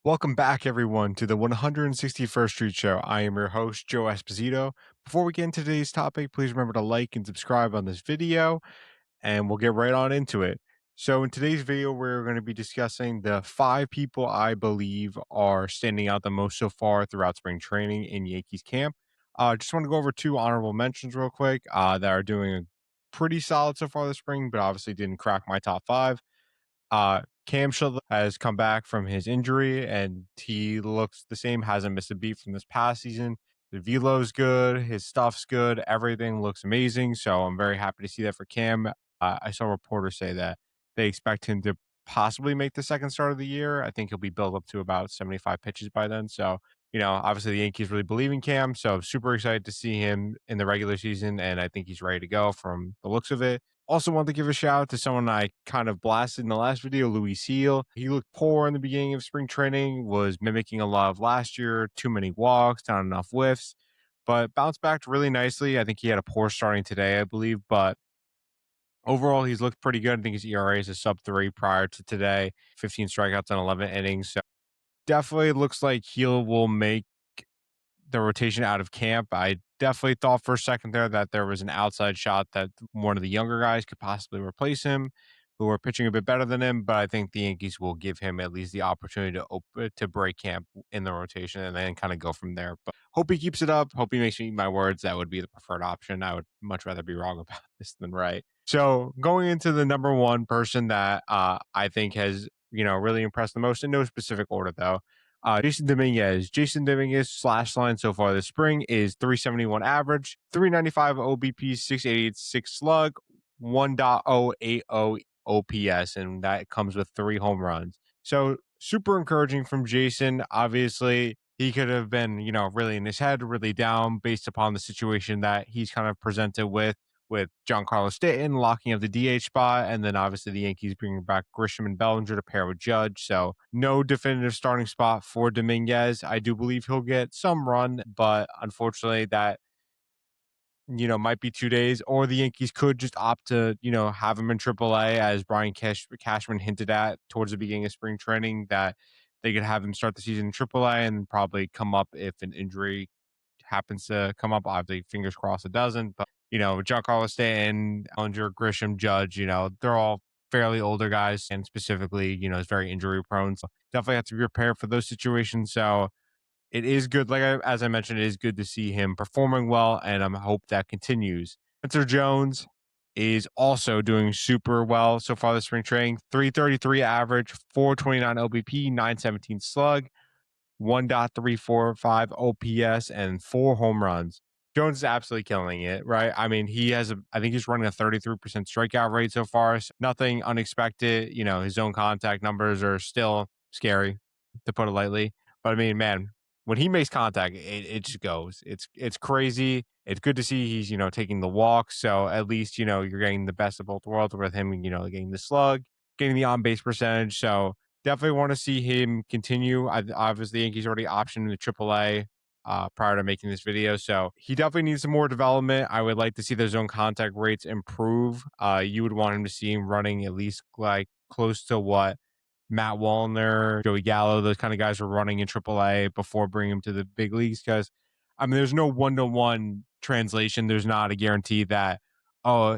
Welcome back, everyone, to the 161st Street Show. I am your host, Joe Esposito. Before we get into today's topic, please remember to like and subscribe on this video, and we'll get right on into it. So, in today's video, we're going to be discussing the five people I believe are standing out the most so far throughout spring training in Yankees camp. Just want to go over two honorable mentions real quick that are doing pretty solid so far this spring, but obviously didn't crack my top five. Cam Shelton has come back from his injury and he looks the same, hasn't missed a beat from this past season. The velo's good, his stuff's good, everything looks amazing. So I'm very happy to see that for Cam. I saw reporters say that they expect him to possibly make the second start of the year. I think he'll be built up to about 75 pitches by then. So, obviously the Yankees really believe in Cam. So super excited to see him in the regular season. And I think he's ready to go from the looks of it. Also, want to give a shout out to someone I kind of blasted in the last video, Louis Seal. He looked poor in the beginning of spring training, was mimicking a lot of last year, too many walks, not enough whiffs, but bounced back really nicely. I think he had a poor starting today, I believe, but overall, he's looked pretty good. I think his ERA is a sub three prior to today, 15 strikeouts on 11 innings. So definitely looks like he will make the rotation out of camp. I definitely thought for a second there that there was an outside shot that one of the younger guys could possibly replace him, who are pitching a bit better than him. But I think the Yankees will give him at least the opportunity to break camp in the rotation and then kind of go from there. But hope he keeps it up. Hope he makes me eat my words. That would be the preferred option. I would much rather be wrong about this than right. So going into the number one person that I think has really impressed the most in no specific order though. Jason Dominguez. Jason Dominguez slash line so far this spring is 371 average, 395 OBP, 688 slug, 1.080 OPS, and that comes with 3 home runs. So super encouraging from Jason. Obviously, he could have been, really in his head, really down based upon the situation that he's kind of presented with Giancarlo Stanton locking up the DH spot, and then obviously the Yankees bringing back Grisham and Bellinger to pair with Judge. So no definitive starting spot for Dominguez. I do believe he'll get some run, but unfortunately that might be 2 days, or the Yankees could just opt to, have him in AAA, as Brian Cashman hinted at towards the beginning of spring training, that they could have him start the season in AAA and probably come up if an injury happens to come up. Obviously, fingers crossed it doesn't. But Giancarlo Stanton, Ellinger, Grisham, Judge, they're all fairly older guys, and specifically, is very injury prone. So definitely have to be prepared for those situations. So it is good. As I mentioned, it is good to see him performing well, and I hope that continues. Spencer Jones is also doing super well so far this spring training. 333 average, 429 OBP, 917 slug, 1.345 OPS, and 4 home runs. Jones is absolutely killing it, right? I mean, I think he's running a 33% strikeout rate so far. So nothing unexpected. His own contact numbers are still scary, to put it lightly. But I mean, man, when he makes contact, it just goes. It's crazy. It's good to see he's, taking the walk. So at least, you're getting the best of both worlds with him, getting the slug, getting the on base percentage. So definitely want to see him continue. Obviously, Yankees already optioned the AAA prior to making this video, so he definitely needs some more development. I would like to see those zone contact rates improve. You would want him to see him running at least like close to what Matt Wallner, Joey Gallo, those kind of guys were running in AAA before bringing him to the big leagues. Because I mean, there's no one-to-one translation. There's not a guarantee that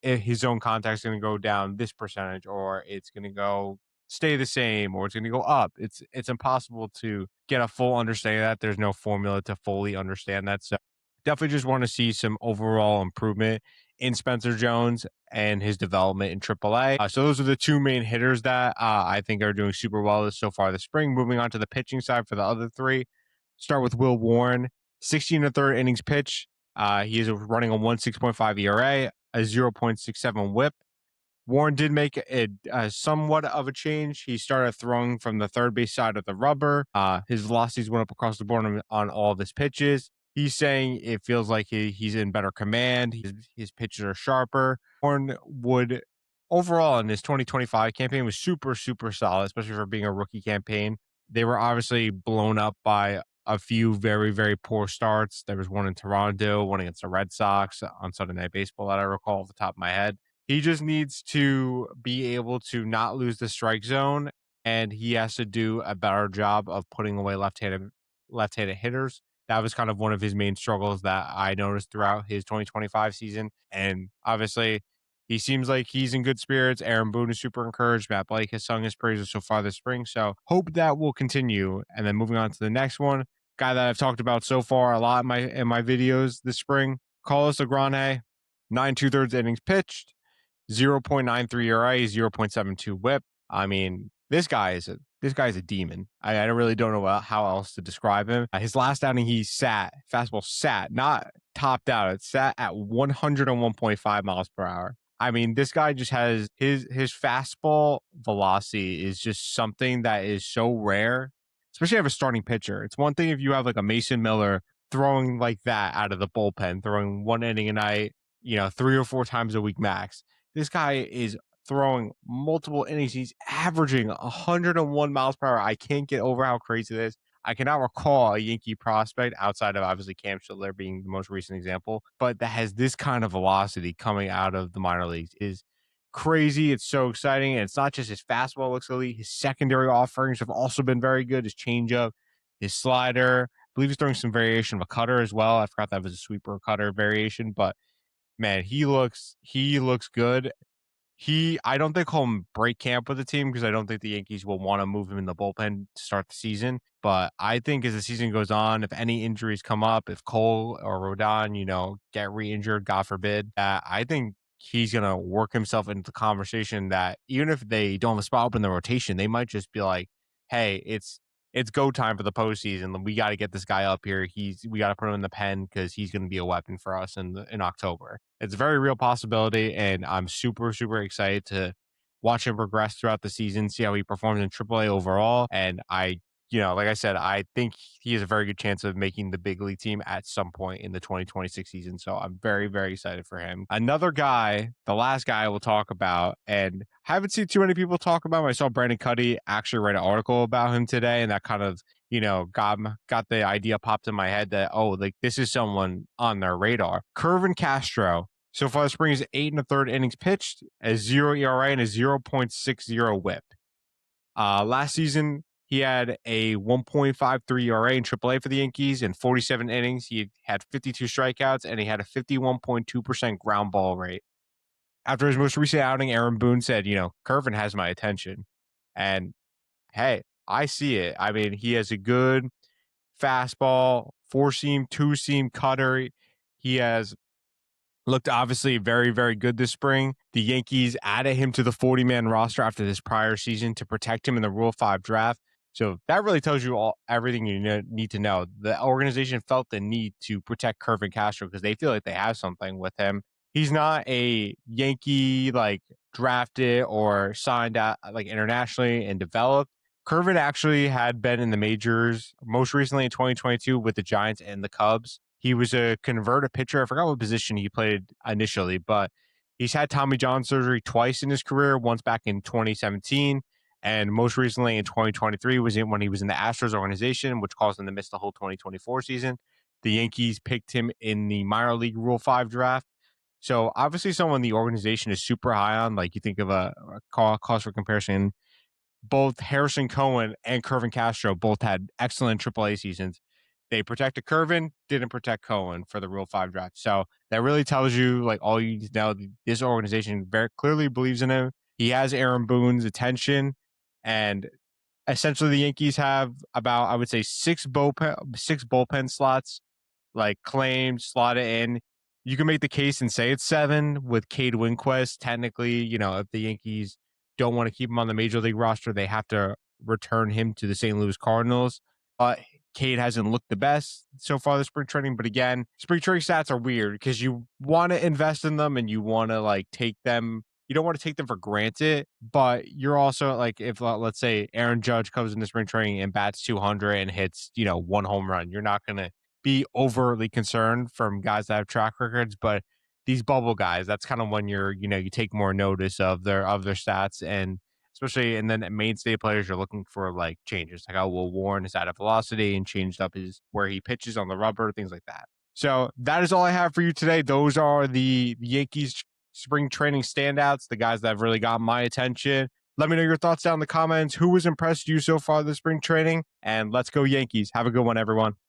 his zone contact is going to go down this percentage, or it's going to go stay the same, or it's going to go up. It's impossible to get a full understanding of that. There's no formula to fully understand that. So definitely just want to see some overall improvement in Spencer Jones and his development in AAA. So those are the two main hitters that I think are doing super well so far this spring. Moving on to the pitching side for the other three. Start with Will Warren, 16 and a third innings pitch. He is running a 1.6.5 ERA, a 0.67 WHIP. Warren did make somewhat of a change. He started throwing from the third base side of the rubber. His velocities went up across the board on all of his pitches. He's saying it feels like he's in better command. His pitches are sharper. Warren would overall in his 2025 campaign was super, super solid, especially for being a rookie campaign. They were obviously blown up by a few very, very poor starts. There was one in Toronto, one against the Red Sox on Sunday Night Baseball that I recall off the top of my head. He just needs to be able to not lose the strike zone and he has to do a better job of putting away left-handed hitters. That was kind of one of his main struggles that I noticed throughout his 2025 season. And obviously, he seems like he's in good spirits. Aaron Boone is super encouraged. Matt Blake has sung his praises so far this spring. So hope that will continue. And then moving on to the next one, guy that I've talked about so far a lot in my videos this spring, Carlos Agrane, 9 2/3 innings pitched, 0.93 ERA, 0.72 WHIP. I mean, this guy's a demon. I really don't know how else to describe him. His last outing, he fastball sat, not topped out. It sat at 101.5 miles per hour. I mean, this guy just has his fastball velocity is just something that is so rare, especially if a starting pitcher. It's one thing if you have like a Mason Miller throwing like that out of the bullpen, throwing one inning a night, 3 or 4 times a week max. This guy is throwing multiple innings. He's averaging 101 miles per hour. I can't get over how crazy this is. I cannot recall a Yankee prospect outside of obviously Cam Schiller being the most recent example, but that has this kind of velocity coming out of the minor leagues is crazy. It's so exciting. And it's not just his fastball looks elite. His secondary offerings have also been very good. His changeup, his slider. I believe he's throwing some variation of a cutter as well. I forgot that was a sweeper cutter variation, but man, he looks good. I don't think he'll break camp with the team because I don't think the Yankees will want to move him in the bullpen to start the season. But I think as the season goes on, if any injuries come up, if Cole or Rodon, get re-injured, God forbid, I think he's gonna work himself into the conversation that even if they don't have a spot open in the rotation, they might just be like, "Hey, it's go time for the postseason. We got to get this guy up here. We got to put him in the pen because he's going to be a weapon for us in October." It's a very real possibility, and I'm super super excited to watch him progress throughout the season, see how he performs in AAA overall. And like I said, I think he has a very good chance of making the big league team at some point in the 2026 season. So I'm very very excited for him. Another guy, the last guy I will talk about, and I haven't seen too many people talk about him. I saw Brandon Cuddy actually write an article about him today, and that kind of got the idea popped in my head that, oh, like this is someone on their radar. Kervin Castro. So far this spring is 8 1/3 innings pitched, a 0 ERA and a 0.60 WHIP. Last season he had a 1.53 ERA in AAA for the Yankees in 47 innings. He had 52 strikeouts and he had a 51.2% ground ball rate. After his most recent outing, Aaron Boone said, Kervin has my attention. And hey, I see it. I mean, he has a good fastball, four seam, two seam cutter. He has looked obviously very, very good this spring. The Yankees added him to the 40-man roster after this prior season to protect him in the Rule 5 draft. So that really tells you everything you need to know. The organization felt the need to protect Kervin Castro because they feel like they have something with him. He's not a Yankee like drafted or signed out like internationally and developed. Kervin actually had been in the majors most recently in 2022 with the Giants and the Cubs. He was a converted pitcher. I forgot what position he played initially, but he's had Tommy John surgery twice in his career, once back in 2017 and most recently in 2023 when he was in the Astros organization, which caused him to miss the whole 2024 season. The Yankees picked him in the minor league Rule 5 draft. So obviously someone the organization is super high on. Like you think of a cause for comparison, both Harrison Cohen and Kervin Castro both had excellent AAA seasons. They protected Kervin, didn't protect Cohen for the Rule 5 draft. So that really tells you like all you need to know. This organization very clearly believes in him. He has Aaron Boone's attention, and essentially the Yankees have about, I would say, six bullpen slots like claimed, slotted in. You can make the case and say it's 7 with Cade Winquist. Technically, if the Yankees don't want to keep him on the major league roster, they have to return him to the St. Louis Cardinals. Cade hasn't looked the best so far this spring training, but again, spring training stats are weird because you want to invest in them and you want to like take them. You don't want to take them for granted, but you're also like, if let's say Aaron Judge comes into spring training and bats 200 and hits, one home run, you're not going to be overly concerned from guys that have track records, but these bubble guys, that's kind of when you take more notice of their stats, and especially and then mainstay players you're looking for like changes. Like, oh, well, Warren is out of velocity and changed up his where he pitches on the rubber, things like that. So that is all I have for you today. Those are the Yankees spring training standouts, the guys that have really got my attention. Let me know your thoughts down in the comments. Who was impressed with you so far this spring training? And let's go Yankees. Have a good one, everyone.